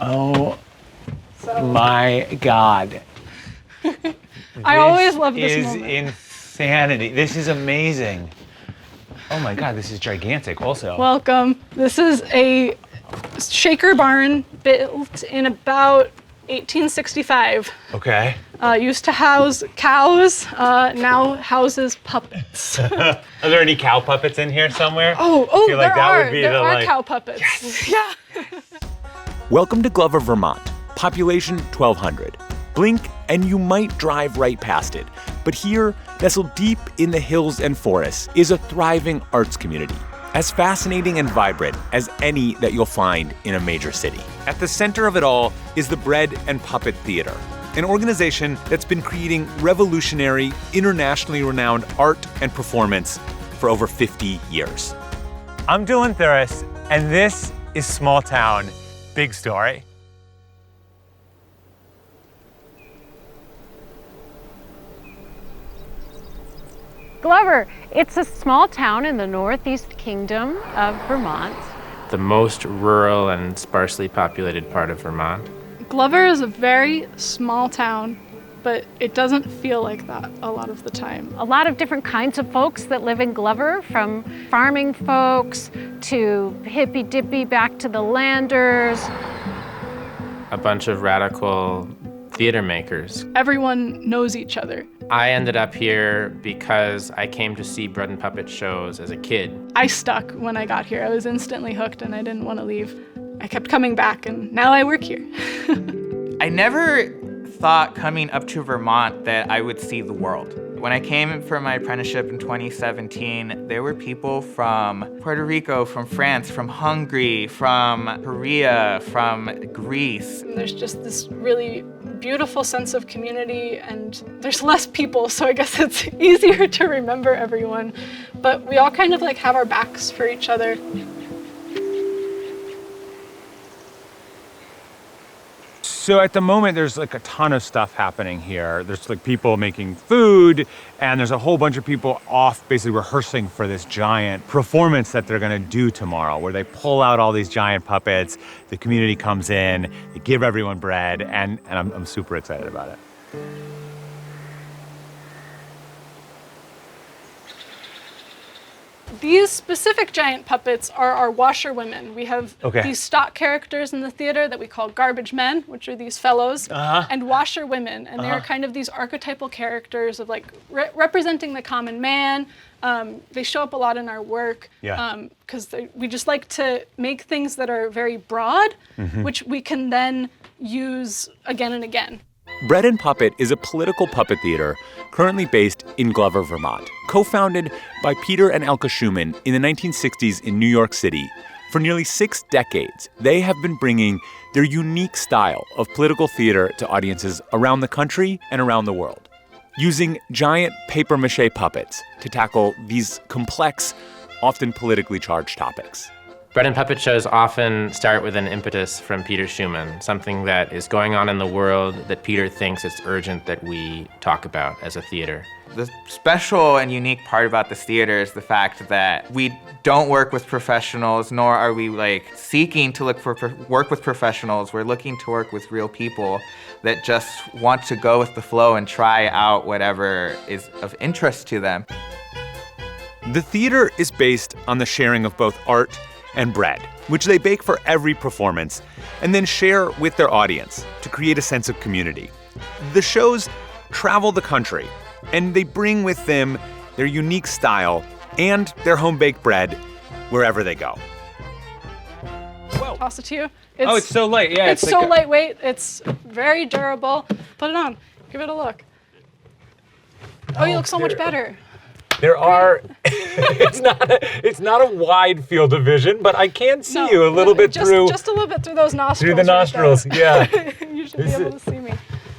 Oh my God. I always love this moment. This is insanity. This is amazing. Oh my God, this is gigantic also. Welcome. This is a shaker barn built in about 1865. Okay. Used to house cows, now houses puppets. Are there any cow puppets in here somewhere? Oh, I feel like there that are. would be There the, are like, cow puppets. Yes. Yeah. Welcome to Glover, Vermont. Population 1,200. Blink and you might drive right past it. But here, nestled deep in the hills and forests, is a thriving arts community, as fascinating and vibrant as any that you'll find in a major city. At the center of it all is the Bread and Puppet Theater, an organization that's been creating revolutionary, internationally renowned art and performance for over 50 years. I'm Dylan Thuris, and this is Small Town, Big Story. Glover, it's a small town in the Northeast Kingdom of Vermont. The most rural and sparsely populated part of Vermont. Glover is a very small town, but it doesn't feel like that a lot of the time. A lot of different kinds of folks that live in Glover, from farming folks to hippy-dippy back to the landers. A bunch of radical theater makers. Everyone knows each other. I ended up here because I came to see bread and puppet shows as a kid. I stuck when I got here. I was instantly hooked and I didn't want to leave. I kept coming back and now I work here. I never thought coming up to Vermont that I would see the world. When I came for my apprenticeship in 2017, there were people from Puerto Rico, from France, from Hungary, from Korea, from Greece. And there's just this really beautiful sense of community, and there's less people, so I guess it's easier to remember everyone. But we all kind of like have our backs for each other. So at the moment, there's like a ton of stuff happening here. There's like people making food, and there's a whole bunch of people off basically rehearsing for this giant performance that they're gonna do tomorrow, where they pull out all these giant puppets, the community comes in, they give everyone bread, and I'm super excited about it. These specific giant puppets are our washerwomen. We have these stock characters in the theater that we call garbage men, which are these fellows, and washerwomen. And they're kind of these archetypal characters of like representing the common man. They show up a lot in our work because we just like to make things that are very broad, which we can then use again and again. Bread and Puppet is a political puppet theater currently based in Glover, Vermont. Co-founded by Peter and Elke Schumann in the 1960s in New York City, for nearly 6 decades, they have been bringing their unique style of political theater to audiences around the country and around the world, using giant papier-mâché puppets to tackle these complex, often politically charged topics. Bread and puppet shows often start with an impetus from Peter Schumann, something that is going on in the world that Peter thinks it's urgent that we talk about as a theater. The special and unique part about this theater is the fact that we don't work with professionals, nor are we like seeking to work with professionals. We're looking to work with real people that just want to go with the flow and try out whatever is of interest to them. The theater is based on the sharing of both art and bread, which they bake for every performance and then share with their audience to create a sense of community. The shows travel the country, and they bring with them their unique style and their home-baked bread wherever they go. Whoa. Toss it to you. It's so light. Yeah, it's so lightweight. It's very durable. Put it on. Give it a look. Oh, you look so much better. There are, it's not a wide field of vision, but I can see you a little bit through. Just a little bit through those nostrils. Through the nostrils, yeah. You should be able to see me.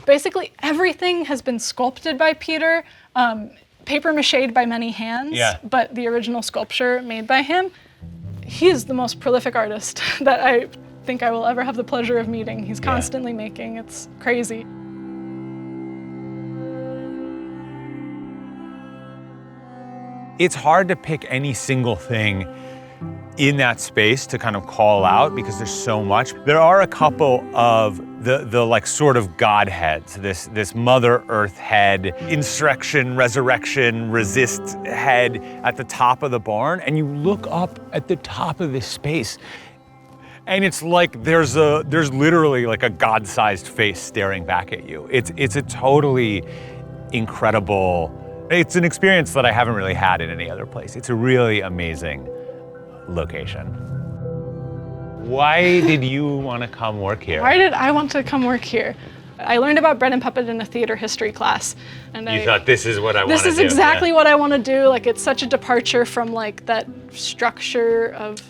Basically, everything has been sculpted by Peter, papier-mâchéed by many hands, but the original sculpture made by him. He is the most prolific artist that I think I will ever have the pleasure of meeting. He's constantly making, it's crazy. It's hard to pick any single thing in that space to kind of call out because there's so much. There are a couple of the like sort of godheads, this Mother Earth head, insurrection, resurrection, resist head at the top of the barn, and you look up at the top of this space, and it's like there's literally like a God-sized face staring back at you. It's a totally incredible. It's an experience that I haven't really had in any other place. It's a really amazing location. Why did you want to come work here? Why did I want to come work here? I learned about bread and puppet in a theater history class. And you thought, this is what I want to do. This is exactly what I want to do. Like, it's such a departure from like that structure of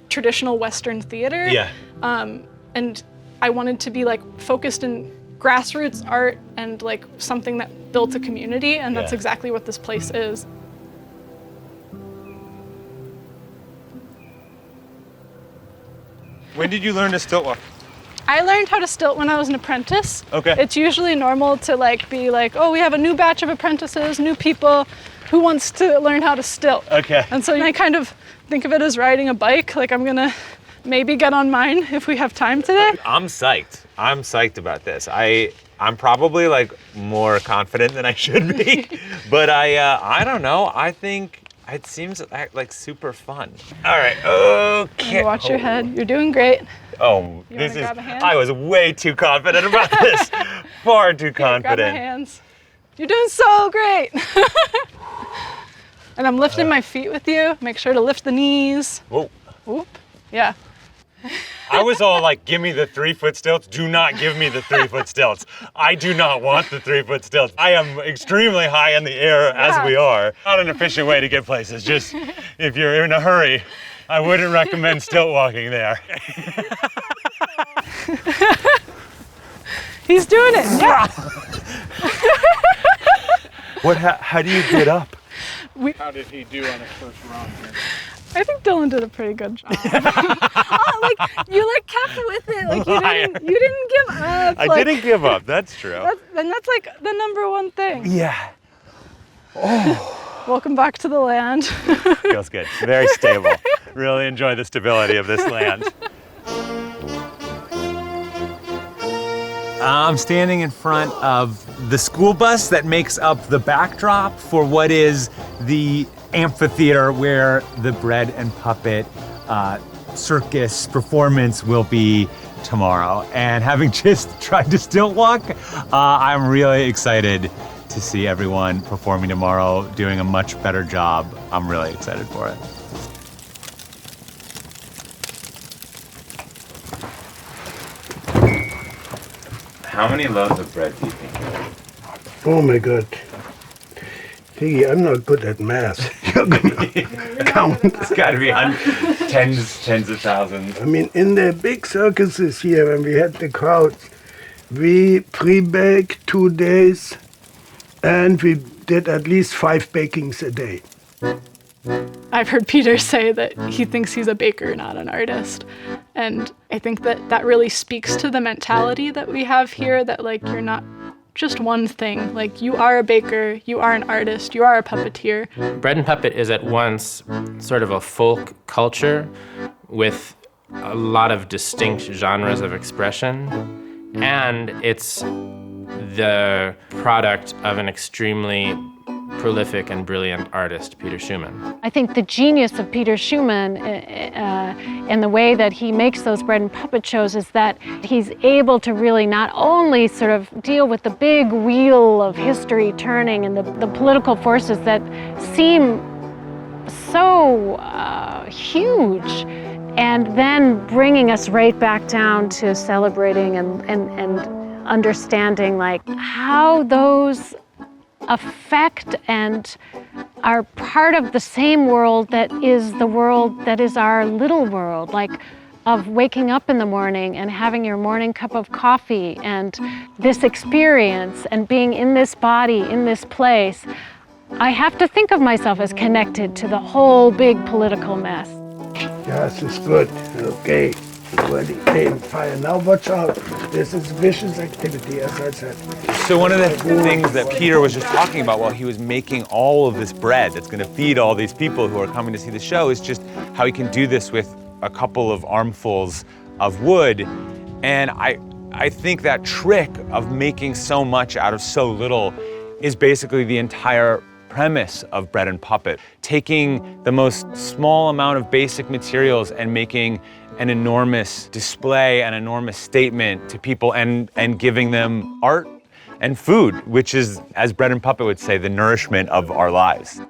traditional Western theater. Yeah. And I wanted to be like focused in grassroots art and like something that built a community, and that's exactly what this place is. When did you learn to stilt walk? I learned how to stilt when I was an apprentice. Okay. It's usually normal to like be like, oh, we have a new batch of apprentices, new people, who wants to learn how to stilt? Okay. And so I kind of think of it as riding a bike. Like, I'm gonna maybe get on mine if we have time today. I'm psyched. I'm psyched about this. I'm probably like more confident than I should be, but I don't know. I think it seems like super fun. All right, okay. Watch your head. You're doing great. Oh, this is, I was way too confident about this. Far too confident. Grab my hands. You're doing so great. And I'm lifting my feet with you. Make sure to lift the knees. Whoa. Whoop. Yeah. I was all like, give me the 3-foot stilts. Do not give me the 3-foot stilts. I do not want the 3-foot stilts. I am extremely high in the air as we are. Not an efficient way to get places. Just if you're in a hurry, I wouldn't recommend stilt walking there. He's doing it. Yeah. How do you get up? How did he do on his first run here? I think Dylan did a pretty good job. Oh, like you like kept with it. Like you didn't give up. I didn't give up. That's true. And that's like the number one thing. Yeah. Oh. Welcome back to the land. Feels good. Very stable. Really enjoy the stability of this land. I'm standing in front of the school bus that makes up the backdrop for what is the amphitheater where the bread and puppet circus performance will be tomorrow. And having just tried to stilt walk, I'm really excited to see everyone performing tomorrow, doing a much better job. I'm really excited for it. How many loaves of bread do you think you have? Oh my God. Piggy, I'm not good at math. You're gonna count. It's gotta be tens of thousands. I mean, in the big circuses here, when we had the crowds, we pre-baked 2 days, and we did at least 5 bakings a day. I've heard Peter say that he thinks he's a baker, not an artist. And I think that that really speaks to the mentality that we have here, that like you're not just one thing. Like, you are a baker, you are an artist, you are a puppeteer. Bread and puppet is at once sort of a folk culture with a lot of distinct genres of expression, and it's the product of an extremely prolific and brilliant artist, Peter Schumann. I think the genius of Peter Schumann and the way that he makes those bread and puppet shows is that he's able to really not only sort of deal with the big wheel of history turning and the political forces that seem so huge, and then bringing us right back down to celebrating and understanding like how those affect and are part of the same world that is the world that is our little world, like of waking up in the morning and having your morning cup of coffee and this experience and being in this body, in this place. I have to think of myself as connected to the whole big political mess. Yes, it's good. Okay. Already came fire. Now watch out. This is vicious activity, as I said. So one of the things that Peter was just talking about while he was making all of this bread that's going to feed all these people who are coming to see the show is just how he can do this with a couple of armfuls of wood. And I think that trick of making so much out of so little is basically the entire premise of Bread and Puppet. Taking the most small amount of basic materials and making an enormous display, an enormous statement to people and giving them art and food, which is, as Bread and Puppet would say, the nourishment of our lives.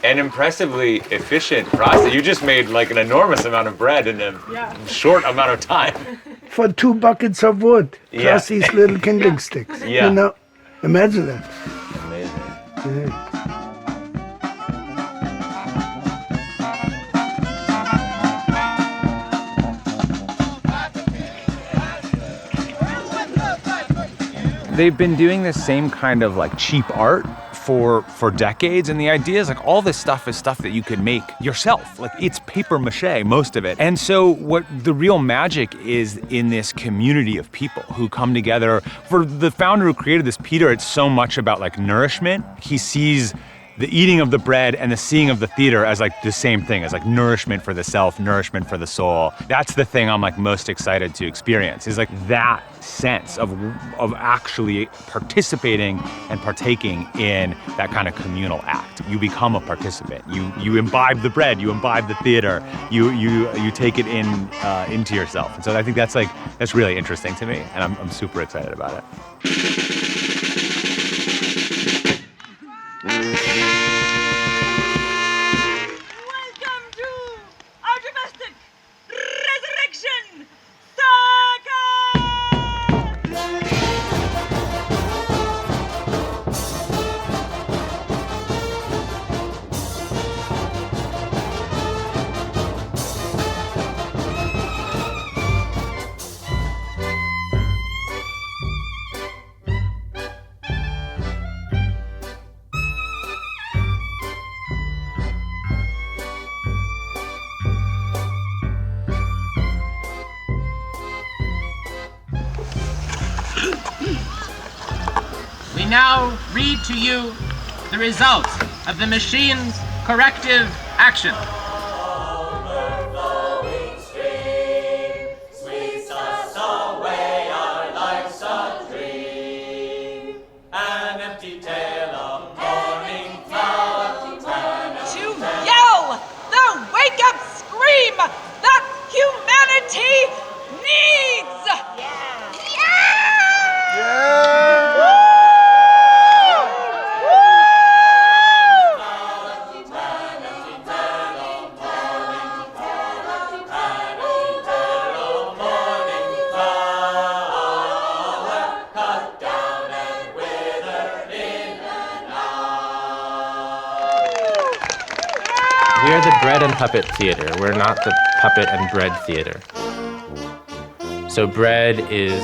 An impressively efficient process. You just made like an enormous amount of bread in a short amount of time. For 2 buckets of wood, plus these little kindling sticks. Yeah. You know, imagine that. Amazing. Yeah. They've been doing this same kind of like cheap art for decades, and the idea is like all this stuff is stuff that you could make yourself. Like it's paper mache, most of it. And so what the real magic is in this community of people who come together. For the founder who created this, Peter, it's so much about like nourishment. He sees the eating of the bread and the seeing of the theater as like the same thing, as like nourishment for the self, nourishment for the soul. That's the thing I'm like most excited to experience, is like that sense of actually participating and partaking in that kind of communal act. You become a participant. You imbibe the bread, you imbibe the theater, you take it into yourself. And so I think that's really interesting to me, and I'm super excited about it. We now read to you the results of the machine's corrective action. We're the Bread and Puppet Theater. We're not the Puppet and Bread Theater. So bread is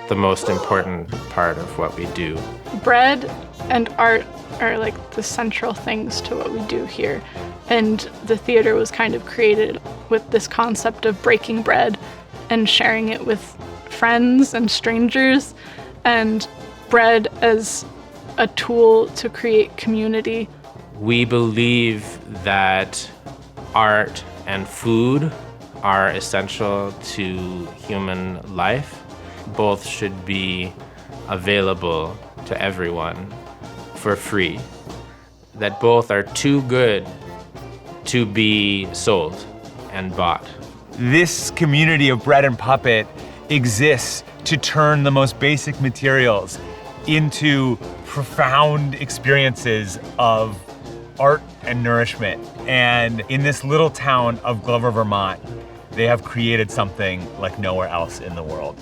the most important part of what we do. Bread and art are like the central things to what we do here. And the theater was kind of created with this concept of breaking bread and sharing it with friends and strangers, and bread as a tool to create community. We believe that art and food are essential to human life. Both should be available to everyone for free. That both are too good to be sold and bought. This community of Bread and Puppet exists to turn the most basic materials into profound experiences of art and nourishment. And in this little town of Glover, Vermont, they have created something like nowhere else in the world.